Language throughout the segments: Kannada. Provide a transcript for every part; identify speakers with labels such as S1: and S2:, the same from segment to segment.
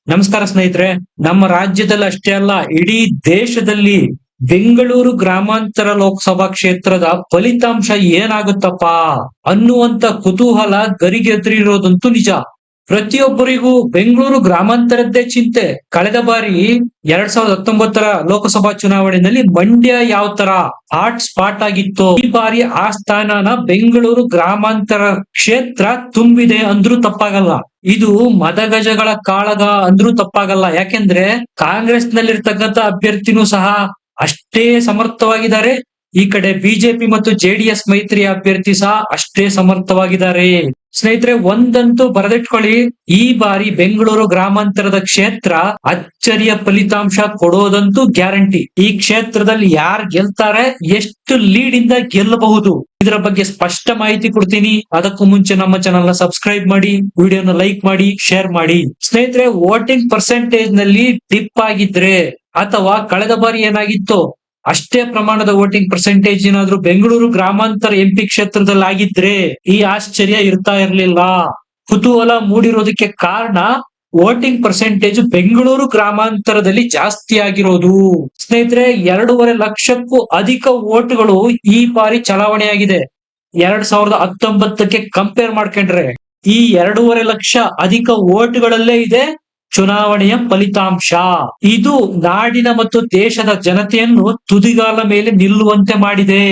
S1: ನಮಸ್ಕಾರ ಸ್ನೇಹಿತರೆ. ನಮ್ಮ ರಾಜ್ಯದಲ್ಲಿ ಅಷ್ಟೇ ಅಲ್ಲ, ಇಡೀ ದೇಶದಲ್ಲಿ ಬೆಂಗಳೂರು ಗ್ರಾಮಾಂತರ ಲೋಕಸಭಾ ಕ್ಷೇತ್ರದ ಫಲಿತಾಂಶ ಏನಾಗುತ್ತಪ್ಪ ಅನ್ನುವಂತ ಕುತೂಹಲ ಗರಿಗೆದರಿರೋದಂತೂ ನಿಜ. ಪ್ರತಿಯೊಬ್ಬರಿಗೂ ಬೆಂಗಳೂರು ಗ್ರಾಮಾಂತರದ್ದೇ ಚಿಂತೆ. ಕಳೆದ ಬಾರಿ 2019 ಲೋಕಸಭಾ ಚುನಾವಣೆಯಲ್ಲಿ ಮಂಡ್ಯ ಯಾವ ತರ ಹಾಟ್ ಸ್ಪಾಟ್ ಆಗಿತ್ತು, ಈ ಬಾರಿ ಆ ಸ್ಥಾನನ ಬೆಂಗಳೂರು ಗ್ರಾಮಾಂತರ ಕ್ಷೇತ್ರ ತುಂಬಿದೆ ಅಂದ್ರೂ ತಪ್ಪಾಗಲ್ಲ. ಇದು ಮದಗಜಗಳ ಕಾಳಗ ಅಂದ್ರೂ ತಪ್ಪಾಗಲ್ಲ. ಯಾಕೆಂದ್ರೆ ಕಾಂಗ್ರೆಸ್ ನಲ್ಲಿರ್ತಕ್ಕಂಥ ಅಭ್ಯರ್ಥಿನೂ ಸಹ ಅಷ್ಟೇ ಸಮರ್ಥವಾಗಿದ್ದಾರೆ. ಈ ಕಡೆ ಬಿಜೆಪಿ ಮತ್ತು ಜೆಡಿಎಸ್ ಮೈತ್ರಿ ಅಭ್ಯರ್ಥಿ ಸಹ ಅಷ್ಟೇ ಸಮರ್ಥವಾಗಿದ್ದಾರೆ. ಸ್ನೇಹಿತರೆ, ಒಂದಂತೂ ಬರೆದಿಟ್ಕೊಳ್ಳಿ, ಈ ಬಾರಿ ಬೆಂಗಳೂರು ಗ್ರಾಮಾಂತರದ ಕ್ಷೇತ್ರ ಅಚ್ಚರಿಯ ಫಲಿತಾಂಶ ಕೊಡೋದಂತೂ ಗ್ಯಾರಂಟಿ. ಈ ಕ್ಷೇತ್ರದಲ್ಲಿ ಯಾರು ಗೆಲ್ತಾರೆ, ಎಷ್ಟು ಲೀಡ್ ಇಂದ ಗೆಲ್ಲಬಹುದು, ಇದರ ಬಗ್ಗೆ ಸ್ಪಷ್ಟ ಮಾಹಿತಿ ಕೊಡ್ತೀನಿ. ಅದಕ್ಕೂ ಮುಂಚೆ ನಮ್ಮ ಚಾನಲ್ ನ ಸಬ್ಸ್ಕ್ರೈಬ್ ಮಾಡಿ, ವಿಡಿಯೋನ ಲೈಕ್ ಮಾಡಿ, ಶೇರ್ ಮಾಡಿ. ಸ್ನೇಹಿತರೆ, ವೋಟಿಂಗ್ ಪರ್ಸೆಂಟೇಜ್ ನಲ್ಲಿ ಡಿಪ್ ಆಗಿದ್ರೆ ಅಥವಾ ಕಳೆದ ಬಾರಿ ಏನಾಗಿತ್ತು ಅಷ್ಟೇ ಪ್ರಮಾಣದ ವೋಟಿಂಗ್ ಪರ್ಸೆಂಟೇಜ್ ಏನಾದ್ರೂ ಬೆಂಗಳೂರು ಗ್ರಾಮಾಂತರ ಎಂಪಿ ಕ್ಷೇತ್ರದಲ್ಲಿ ಆಗಿದ್ರೆ ಈ ಆಶ್ಚರ್ಯ ಇರ್ತಾ ಇರ್ಲಿಲ್ಲ. ಕುತೂಹಲ ಮೂಡಿರೋದಕ್ಕೆ ಕಾರಣ ವೋಟಿಂಗ್ ಪರ್ಸೆಂಟೇಜ್ ಬೆಂಗಳೂರು ಗ್ರಾಮಾಂತರದಲ್ಲಿ ಜಾಸ್ತಿ ಆಗಿರೋದು. ಸ್ನೇಹಿತರೆ, 2.5 ಲಕ್ಷಕ್ಕೂ ಅಧಿಕ ವೋಟ್ಗಳು ಈ ಬಾರಿ ಚಲಾವಣೆಯಾಗಿದೆ. 2019ಕ್ಕೆ ಕಂಪೇರ್ ಮಾಡ್ಕೊಂಡ್ರೆ ಈ 2.5 ಲಕ್ಷ ಅಧಿಕ ವೋಟ್ಗಳಲ್ಲೇ ಇದೆ ಚುನಾವಣೆಯ ಫಲಿತಾಂಶ. ಇದು ನಾಡಿನ ಮತ್ತು ದೇಶದ ಜನತೆಯನ್ನು ತುದಿಗಾಲ ಮೇಲೆ ನಿಲ್ಲುವಂತೆ ಮಾಡಿದೆ.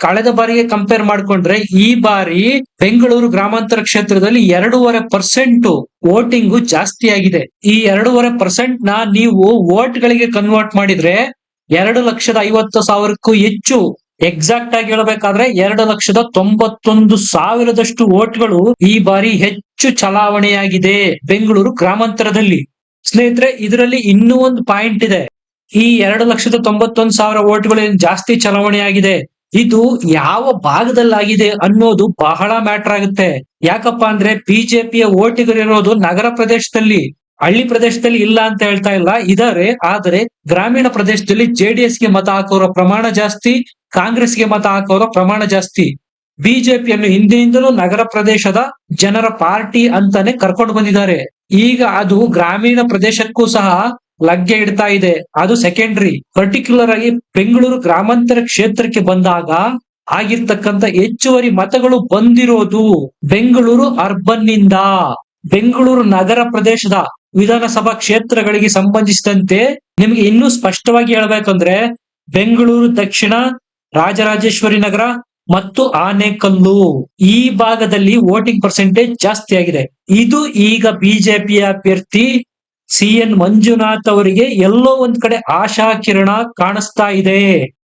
S1: ಕಳೆದ ಬಾರಿಗೆ ಕಂಪೇರ್ ಮಾಡ್ಕೊಂಡ್ರೆ ಈ ಬಾರಿ ಬೆಂಗಳೂರು ಗ್ರಾಮಾಂತರ ಕ್ಷೇತ್ರದಲ್ಲಿ 2.5% ವೋಟಿಂಗ್ ಜಾಸ್ತಿ ಆಗಿದೆ. ಈ 2.5% ನ ನೀವು ವೋಟ್ ಗಳಿಗೆ ಕನ್ವರ್ಟ್ ಮಾಡಿದ್ರೆ 2,50,000ಕ್ಕೂ ಹೆಚ್ಚು. ಎಕ್ಸಾಕ್ಟ್ ಆಗಿ ಹೇಳಬೇಕಾದ್ರೆ 2,91,000 ವೋಟ್ಗಳು ಈ ಬಾರಿ ಹೆಚ್ಚು ಚಲಾವಣೆಯಾಗಿದೆ ಬೆಂಗಳೂರು ಗ್ರಾಮಾಂತರದಲ್ಲಿ. ಸ್ನೇಹಿತರೆ, ಇದರಲ್ಲಿ ಇನ್ನೂ ಒಂದು ಪಾಯಿಂಟ್ ಇದೆ. ಈ 2,91,000 ವೋಟ್ಗಳು ಜಾಸ್ತಿ ಚಲಾವಣೆಯಾಗಿದೆ, ಇದು ಯಾವ ಭಾಗದಲ್ಲಾಗಿದೆ ಅನ್ನೋದು ಬಹಳ ಮ್ಯಾಟರ್ ಆಗುತ್ತೆ. ಯಾಕಪ್ಪ ಅಂದ್ರೆ ಬಿಜೆಪಿಯ ವೋಟಿಗರಿರೋದು ನಗರ ಪ್ರದೇಶದಲ್ಲಿ, ಹಳ್ಳಿ ಪ್ರದೇಶದಲ್ಲಿ ಇಲ್ಲ ಅಂತ ಹೇಳ್ತಾ ಇಲ್ಲ, ಇದಾರೆ. ಆದರೆ ಗ್ರಾಮೀಣ ಪ್ರದೇಶದಲ್ಲಿ ಜೆಡಿಎಸ್ ಗೆ ಮತ ಹಾಕೋರ ಪ್ರಮಾಣ ಜಾಸ್ತಿ, ಕಾಂಗ್ರೆಸ್ಗೆ ಮತ ಹಾಕೋರ ಪ್ರಮಾಣ ಜಾಸ್ತಿ. ಬಿಜೆಪಿಯನ್ನು ಹಿಂದಿನಿಂದಲೂ ನಗರ ಪ್ರದೇಶದ ಜನರ ಪಾರ್ಟಿ ಅಂತಾನೆ ಕರ್ಕೊಂಡು ಬಂದಿದ್ದಾರೆ. ಈಗ ಅದು ಗ್ರಾಮೀಣ ಪ್ರದೇಶಕ್ಕೂ ಸಹ ಲಗ್ಗೆ ಇಡ್ತಾ ಇದೆ. ಅದು ಸೆಕೆಂಡರಿ. ಪರ್ಟಿಕ್ಯುಲರ್ ಆಗಿ ಬೆಂಗಳೂರು ಗ್ರಾಮಾಂತರ ಕ್ಷೇತ್ರಕ್ಕೆ ಬಂದಾಗ ಆಗಿರ್ತಕ್ಕಂಥ ಹೆಚ್ಚುವರಿ ಮತಗಳು ಬಂದಿರೋದು ಬೆಂಗಳೂರು ಅರ್ಬನ್ ನಿಂದ. ಬೆಂಗಳೂರು ನಗರ ಪ್ರದೇಶದ ವಿಧಾನಸಭಾ ಕ್ಷೇತ್ರಗಳಿಗೆ ಸಂಬಂಧಿಸಿದಂತೆ ನಿಮ್ಗೆ ಇನ್ನೂ ಸ್ಪಷ್ಟವಾಗಿ ಹೇಳ್ಬೇಕಂದ್ರೆ ಬೆಂಗಳೂರು ದಕ್ಷಿಣ, ರಾಜರಾಜೇಶ್ವರಿ ನಗರ ಮತ್ತು ಆನೇಕಲ್ಲು, ಈ ಭಾಗದಲ್ಲಿ ವೋಟಿಂಗ್ ಪರ್ಸೆಂಟೇಜ್ ಜಾಸ್ತಿ ಆಗಿದೆ. ಇದು ಈಗ ಬಿಜೆಪಿಯ ಅಭ್ಯರ್ಥಿ CN ಮಂಜುನಾಥ್ ಅವರಿಗೆ ಎಲ್ಲೋ ಒಂದ್ ಕಡೆ ಆಶಾ ಕಿರಣ ಕಾಣಿಸ್ತಾ ಇದೆ.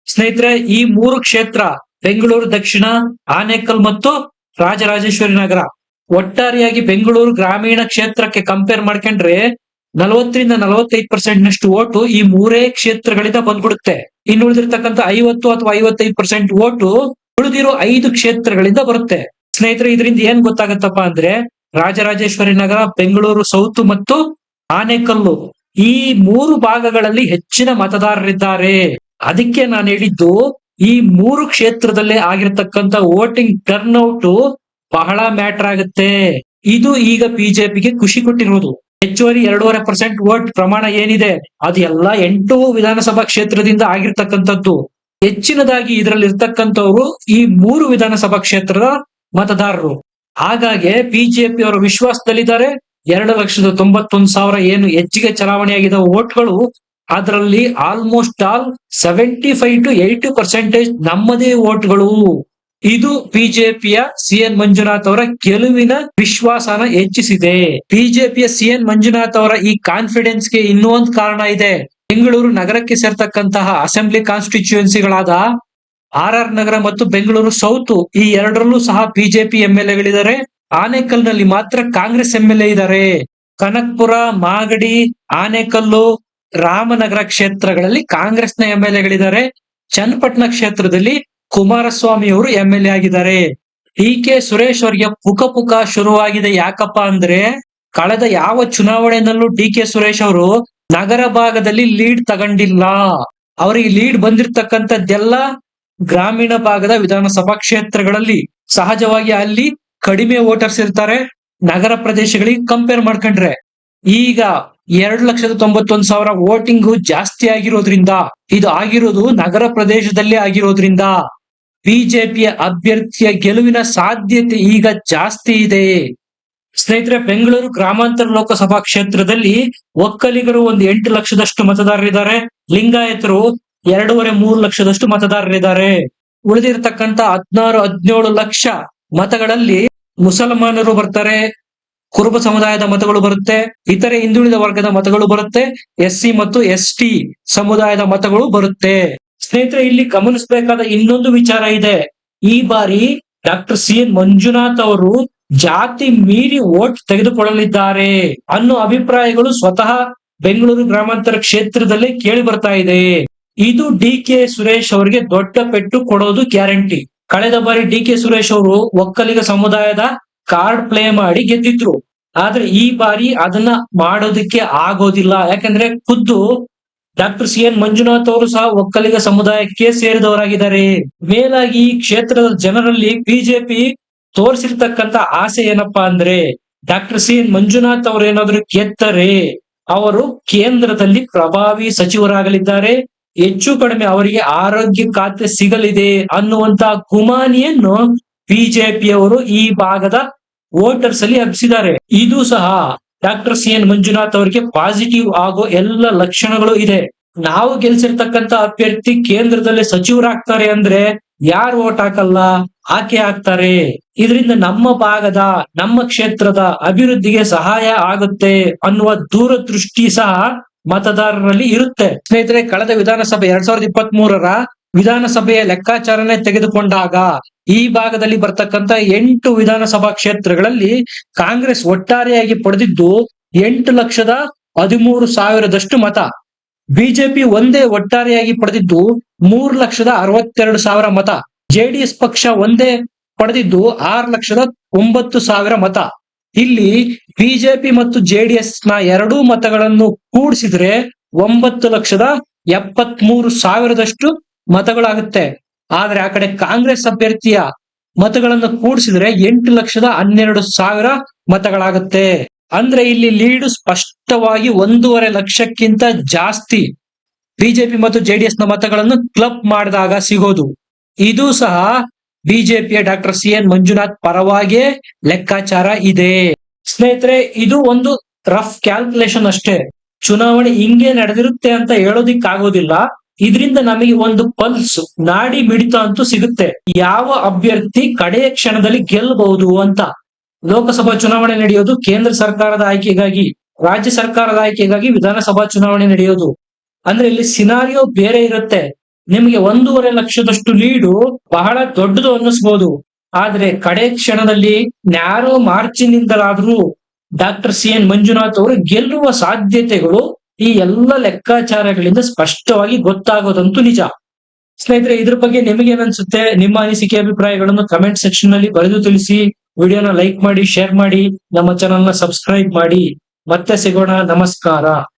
S1: ಸ್ನೇಹಿತರೆ, ಈ 3 ಕ್ಷೇತ್ರ ಬೆಂಗಳೂರು ದಕ್ಷಿಣ, ಆನೇಕಲ್ ಮತ್ತು ರಾಜರಾಜೇಶ್ವರಿ ನಗರ ಒಟ್ಟಾರೆಯಾಗಿ ಬೆಂಗಳೂರು ಗ್ರಾಮೀಣ ಕ್ಷೇತ್ರಕ್ಕೆ ಕಂಪೇರ್ ಮಾಡ್ಕೊಂಡ್ರೆ 40ರಿಂದ 45% ನಷ್ಟು ಓಟು ಈ 3 ಕ್ಷೇತ್ರಗಳಿಂದ ಬಂದ್ಬಿಡುತ್ತೆ. ಇನ್ನು ಉಳಿದಿರ್ತಕ್ಕಂಥ 50 ಅಥವಾ 55% ಓಟು ಉಳಿದಿರೋ 5 ಕ್ಷೇತ್ರಗಳಿಂದ ಬರುತ್ತೆ. ಸ್ನೇಹಿತರೆ, ಇದರಿಂದ ಏನ್ ಗೊತ್ತಾಗತ್ತಪ್ಪ ಅಂದ್ರೆ ರಾಜರಾಜೇಶ್ವರಿ ನಗರ, ಬೆಂಗಳೂರು ಸೌತ್ ಮತ್ತು ಆನೇಕಲ್ಲು, ಈ 3 ಭಾಗಗಳಲ್ಲಿ ಹೆಚ್ಚಿನ ಮತದಾರರಿದ್ದಾರೆ. ಅದಕ್ಕೆ ನಾನು ಹೇಳಿದ್ದು ಈ 3 ಕ್ಷೇತ್ರದಲ್ಲೇ ಆಗಿರ್ತಕ್ಕಂಥ ವೋಟಿಂಗ್ ಟರ್ನ್ಔಟ್ ಬಹಳ ಮ್ಯಾಟರ್ ಆಗುತ್ತೆ. ಇದು ಈಗ ಬಿಜೆಪಿಗೆ ಖುಷಿ ಕೊಟ್ಟಿರುವುದು. ಹೆಚ್ಚುವರಿ 2.5% ವೋಟ್ ಪ್ರಮಾಣ ಏನಿದೆ ಅದು ಎಲ್ಲ 8 ವಿಧಾನಸಭಾ ಕ್ಷೇತ್ರದಿಂದ ಆಗಿರ್ತಕ್ಕಂಥದ್ದು. ಹೆಚ್ಚಿನದಾಗಿ ಇದರಲ್ಲಿ ಇರ್ತಕ್ಕಂಥವ್ರು ಈ 3 ವಿಧಾನಸಭಾ ಕ್ಷೇತ್ರದ ಮತದಾರರು. ಹಾಗಾಗಿ ಬಿಜೆಪಿ ಅವರ ವಿಶ್ವಾಸದಲ್ಲಿದ್ದಾರೆ. 2,91,000 ಏನು ಹೆಚ್ಚಿಗೆ ಚಲಾವಣೆಯಾಗಿದ್ದ ವೋಟ್ಗಳು, ಅದರಲ್ಲಿ ಆಲ್ಮೋಸ್ಟ್ ಆಲ್ 75 to 80% ನಮ್ಮದೇ ವೋಟ್ಗಳು. ಇದು ಬಿಜೆಪಿಯ CN ಮಂಜುನಾಥ್ ಅವರ ಗೆಲುವಿನ ವಿಶ್ವಾಸನ ಹೆಚ್ಚಿಸಿದೆ. ಬಿಜೆಪಿಯ CN ಮಂಜುನಾಥ್ ಅವರ ಈ ಕಾನ್ಫಿಡೆನ್ಸ್ ಗೆ ಇನ್ನೂ ಒಂದು ಕಾರಣ ಇದೆ. ಬೆಂಗಳೂರು ನಗರಕ್ಕೆ ಸೇರ್ತಕ್ಕಂತಹ ಅಸೆಂಬ್ಲಿ ಕಾನ್ಸ್ಟಿಟ್ಯೂಯೆನ್ಸಿಗಳಾದ RR ನಗರ ಮತ್ತು ಬೆಂಗಳೂರು ಸೌತ್, ಈ ಎರಡರಲ್ಲೂ ಸಹ ಬಿಜೆಪಿ MLA-ಗಳಿದ್ದಾರೆ. ಆನೇಕಲ್ ನಲ್ಲಿ ಮಾತ್ರ ಕಾಂಗ್ರೆಸ್ MLA ಇದ್ದಾರೆ. ಕನಕಪುರ, ಮಾಗಡಿ, ಆನೇಕಲ್ಲು, ರಾಮನಗರ ಕ್ಷೇತ್ರಗಳಲ್ಲಿ ಕಾಂಗ್ರೆಸ್ನ MLA-ಗಳಿದ್ದಾರೆ. ಚನ್ನಪಟ್ಟಣ ಕ್ಷೇತ್ರದಲ್ಲಿ ಕುಮಾರಸ್ವಾಮಿ ಅವರು MLA ಆಗಿದ್ದಾರೆ. DK ಸುರೇಶ್ ಅವರಿಗೆ ಪುಕ ಶುರುವಾಗಿದೆ. ಯಾಕಪ್ಪ ಅಂದ್ರೆ ಕಳೆದ ಯಾವ ಚುನಾವಣೆಯಲ್ಲೂ DK ಸುರೇಶ್ ಅವರು ನಗರ ಭಾಗದಲ್ಲಿ ಲೀಡ್ ತಗೊಂಡಿಲ್ಲ. ಅವರಿಗೆ ಲೀಡ್ ಬಂದಿರತಕ್ಕಂಥದ್ದೆಲ್ಲ ಗ್ರಾಮೀಣ ಭಾಗದ ವಿಧಾನಸಭಾ ಕ್ಷೇತ್ರಗಳಲ್ಲಿ. ಸಹಜವಾಗಿ ಅಲ್ಲಿ ಕಡಿಮೆ ವೋಟರ್ಸ್ ಇರ್ತಾರೆ ನಗರ ಪ್ರದೇಶಗಳಿಗೆ ಕಂಪೇರ್ ಮಾಡ್ಕೊಂಡ್ರೆ. ಈಗ 2,91,000 ವೋಟಿಂಗ್ ಜಾಸ್ತಿ ಆಗಿರೋದ್ರಿಂದ, ಇದು ಆಗಿರೋದು ನಗರ ಪ್ರದೇಶದಲ್ಲೇ ಆಗಿರೋದ್ರಿಂದ ಬಿಜೆಪಿಯ ಅಭ್ಯರ್ಥಿಯ ಗೆಲುವಿನ ಸಾಧ್ಯತೆ ಈಗ ಜಾಸ್ತಿ ಇದೆ. ಸ್ನೇಹಿತರೆ, ಬೆಂಗಳೂರು ಗ್ರಾಮಾಂತರ ಲೋಕಸಭಾ ಕ್ಷೇತ್ರದಲ್ಲಿ ಒಕ್ಕಲಿಗರು ಒಂದು 8 ಲಕ್ಷದಷ್ಟು ಮತದಾರರಿದ್ದಾರೆ. ಲಿಂಗಾಯತರು 2.5-3 ಲಕ್ಷದಷ್ಟು ಮತದಾರರಿದ್ದಾರೆ. ಉಳಿದಿರತಕ್ಕಂತ 16-17 ಲಕ್ಷ ಮತಗಳಲ್ಲಿ ಮುಸಲ್ಮಾನರು ಬರ್ತಾರೆ, ಕುರುಬ ಸಮುದಾಯದ ಮತಗಳು ಬರುತ್ತೆ, ಇತರೆ ಹಿಂದುಳಿದ ವರ್ಗದ ಮತಗಳು ಬರುತ್ತೆ, SC ಮತ್ತು ST ಸಮುದಾಯದ ಮತಗಳು ಬರುತ್ತೆ. ಸ್ನೇಹಿತರೆ, ಇಲ್ಲಿ ಗಮನಿಸಬೇಕಾದ ಇನ್ನೊಂದು ವಿಚಾರ ಇದೆ. ಈ ಬಾರಿ ಡಾಕ್ಟರ್ CN ಮಂಜುನಾಥ್ ಅವರು ಜಾತಿ ಮೀರಿ ವೋಟ್ ತೆಗೆದುಕೊಳ್ಳಲಿದ್ದಾರೆ ಅನ್ನೋ ಅಭಿಪ್ರಾಯಗಳು ಸ್ವತಃ ಬೆಂಗಳೂರು ಗ್ರಾಮಾಂತರ ಕ್ಷೇತ್ರದಲ್ಲೇ ಕೇಳಿ ಬರ್ತಾ ಇದೆ. ಇದು DK ಸುರೇಶ್ ಅವರಿಗೆ ದೊಡ್ಡ ಪೆಟ್ಟು ಕೊಡೋದು ಗ್ಯಾರಂಟಿ. ಕಳೆದ ಬಾರಿ DK ಸುರೇಶ್ ಅವರು ಒಕ್ಕಲಿಗ ಸಮುದಾಯದ ಕಾರ್ಡ್ ಪ್ಲೇ ಮಾಡಿ ಗೆದ್ದಿದ್ರು. ಆದ್ರೆ ಈ ಬಾರಿ ಅದನ್ನ ಮಾಡೋದಕ್ಕೆ ಆಗೋದಿಲ್ಲ. ಯಾಕಂದ್ರೆ ಖುದ್ದು ಡಾಕ್ಟರ್ CN ಮಂಜುನಾಥ್ ಅವರು ಸಹ ಒಕ್ಕಲಿಗ ಸಮುದಾಯಕ್ಕೆ ಸೇರಿದವರಾಗಿದ್ದಾರೆ. ಮೇಲಾಗಿ ಈ ಕ್ಷೇತ್ರದ ಜನರಲ್ಲಿ ಬಿಜೆಪಿ ತೋರಿಸಿರ್ತಕ್ಕಂತ ಆಸೆ ಏನಪ್ಪಾ ಅಂದ್ರೆ, ಡಾಕ್ಟರ್ CN ಮಂಜುನಾಥ್ ಅವರು ಏನಾದ್ರು ಗೆದ್ದರೆ ಅವರು ಕೇಂದ್ರದಲ್ಲಿ ಪ್ರಭಾವಿ ಸಚಿವರಾಗಲಿದ್ದಾರೆ, ಹೆಚ್ಚು ಕಡಿಮೆ ಅವರಿಗೆ ಆರೋಗ್ಯ ಖಾತೆ ಸಿಗಲಿದೆ ಅನ್ನುವಂತ ಗುಮಾನಿಯನ್ನು ಬಿಜೆಪಿಯವರು ಈ ಭಾಗದ ವೋಟರ್ಸ್ ಅಲ್ಲಿ ಹಬ್ಬಿಸಿದ್ದಾರೆ. ಇದು ಸಹ ಡಾಕ್ಟರ್ CN ಮಂಜುನಾಥ್ ಅವರಿಗೆ ಪಾಸಿಟಿವ್ ಆಗೋ ಎಲ್ಲ ಲಕ್ಷಣಗಳು ಇದೆ. ನಾವು ಗೆಲ್ಸಿರ್ತಕ್ಕಂತ ಅಭ್ಯರ್ಥಿ ಕೇಂದ್ರದಲ್ಲಿ ಸಚಿವರಾಗ್ತಾರೆ ಅಂದ್ರೆ ಯಾರು ವೋಟ್ ಹಾಕಲ್ಲ, ಆಕೆ ಹಾಕ್ತಾರೆ. ಇದರಿಂದ ನಮ್ಮ ಭಾಗದ, ನಮ್ಮ ಕ್ಷೇತ್ರದ ಅಭಿವೃದ್ಧಿಗೆ ಸಹಾಯ ಆಗುತ್ತೆ ಅನ್ನುವ ದೂರದೃಷ್ಟಿ ಸಹ ಮತದಾರರಲ್ಲಿ ಇರುತ್ತೆ. ಸ್ನೇಹಿತರೆ, ಕಳೆದ ವಿಧಾನಸಭೆ 2023ರ ವಿಧಾನಸಭೆಯ ಲೆಕ್ಕಾಚಾರನೆ ತೆಗೆದುಕೊಂಡಾಗ ಈ ಭಾಗದಲ್ಲಿ ಬರ್ತಕ್ಕಂತ 8 ವಿಧಾನಸಭಾ ಕ್ಷೇತ್ರಗಳಲ್ಲಿ ಕಾಂಗ್ರೆಸ್ ಒಟ್ಟಾರೆಯಾಗಿ ಪಡೆದಿದ್ದು 8,13,000 ಮತ. ಬಿಜೆಪಿ ಒಂದೇ ಒಟ್ಟಾರೆಯಾಗಿ ಪಡೆದಿದ್ದು 3,62,000 ಮತ. JDS ಪಕ್ಷ ಒಂದೇ ಪಡೆದಿದ್ದು 6,09,000 ಮತ. ಇಲ್ಲಿ ಬಿಜೆಪಿ ಮತ್ತು JDS ನ ಎರಡೂ ಮತಗಳನ್ನು ಕೂಡಿಸಿದ್ರೆ 9,73,000 ಮತಗಳಾಗುತ್ತೆ. ಆದ್ರೆ ಆ ಕಡೆ ಕಾಂಗ್ರೆಸ್ ಅಭ್ಯರ್ಥಿಯ ಮತಗಳನ್ನು ಕೂಡಿಸಿದ್ರೆ 8,12,000 ಮತಗಳಾಗುತ್ತೆ. ಅಂದ್ರೆ ಇಲ್ಲಿ ಲೀಡು ಸ್ಪಷ್ಟವಾಗಿ 1.5 ಲಕ್ಷಕ್ಕಿಂತ ಜಾಸ್ತಿ ಬಿಜೆಪಿ ಮತ್ತು JDS ನ ಮತಗಳನ್ನು ಕ್ಲಬ್ ಮಾಡಿದಾಗ ಸಿಗೋದು. ಇದು ಸಹ ಬಿಜೆಪಿಯ ಡಾಕ್ಟರ್ CN ಮಂಜುನಾಥ್ ಪರವಾಗಿಯೇ ಲೆಕ್ಕಾಚಾರ ಇದೆ. ಸ್ನೇಹಿತರೆ, ಇದು ಒಂದು ರಫ್ ಕ್ಯಾಲ್ಕುಲೇಷನ್ ಅಷ್ಟೇ. ಚುನಾವಣೆ ಹಿಂಗೆ ನಡೆದಿರುತ್ತೆ ಅಂತ ಹೇಳೋದಿಕ್ಕಾಗೋದಿಲ್ಲ. ಇದರಿಂದ ನಮಗೆ ಒಂದು ಪಲ್ಸ್, ನಾಡಿ ಮಿಡಿತ ಅಂತೂ ಸಿಗುತ್ತೆ, ಯಾವ ಅಭ್ಯರ್ಥಿ ಕಡೆಯ ಕ್ಷಣದಲ್ಲಿ ಗೆಲ್ಲಬಹುದು ಅಂತ. ಲೋಕಸಭಾ ಚುನಾವಣೆ ನಡೆಯೋದು ಕೇಂದ್ರ ಸರ್ಕಾರದ ಆಯ್ಕೆಗಾಗಿ, ರಾಜ್ಯ ಸರ್ಕಾರದ ಆಯ್ಕೆಗಾಗಿ ವಿಧಾನಸಭಾ ಚುನಾವಣೆ ನಡೆಯೋದು. ಅಂದ್ರೆ ಇಲ್ಲಿ ಸಿನಾರಿಯೋ ಬೇರೆ ಇರುತ್ತೆ. ನಿಮಗೆ 1.5 ಲಕ್ಷದಷ್ಟು ಲೀಡು ಬಹಳ ದೊಡ್ಡದು ಅನ್ನಿಸ್ಬೋದು. ಆದ್ರೆ ಕಡೆ ಕ್ಷಣದಲ್ಲಿ ನ್ಯಾರೋ ಮಾರ್ಜಿನಿಂದಲಾದ್ರೂ ಡಾಕ್ಟರ್ CN ಮಂಜುನಾಥ್ ಅವರು ಗೆಲ್ಲುವ ಸಾಧ್ಯತೆಗಳು ಈ ಎಲ್ಲ ಲೆಕ್ಕಾಚಾರಗಳಿಂದ ಸ್ಪಷ್ಟವಾಗಿ ಗೊತ್ತಾಗೋದಂತೂ ನಿಜ. ಸ್ನೇಹಿತರೆ, ಇದ್ರ ಬಗ್ಗೆ ನಿಮಗೇನನ್ಸುತ್ತೆ? ನಿಮ್ಮ ಅನಿಸಿಕೆ, ಅಭಿಪ್ರಾಯಗಳನ್ನು ಕಮೆಂಟ್ ಸೆಕ್ಷನ್ ನಲ್ಲಿ ಬರೆದು ತಿಳಿಸಿ. ವಿಡಿಯೋನ ಲೈಕ್ ಮಾಡಿ, ಶೇರ್ ಮಾಡಿ, ನಮ್ಮ ಚಾನೆಲ್ ನ ಸಬ್ಸ್ಕ್ರೈಬ್ ಮಾಡಿ. ಮತ್ತೆ ಸಿಗೋಣ. ನಮಸ್ಕಾರ.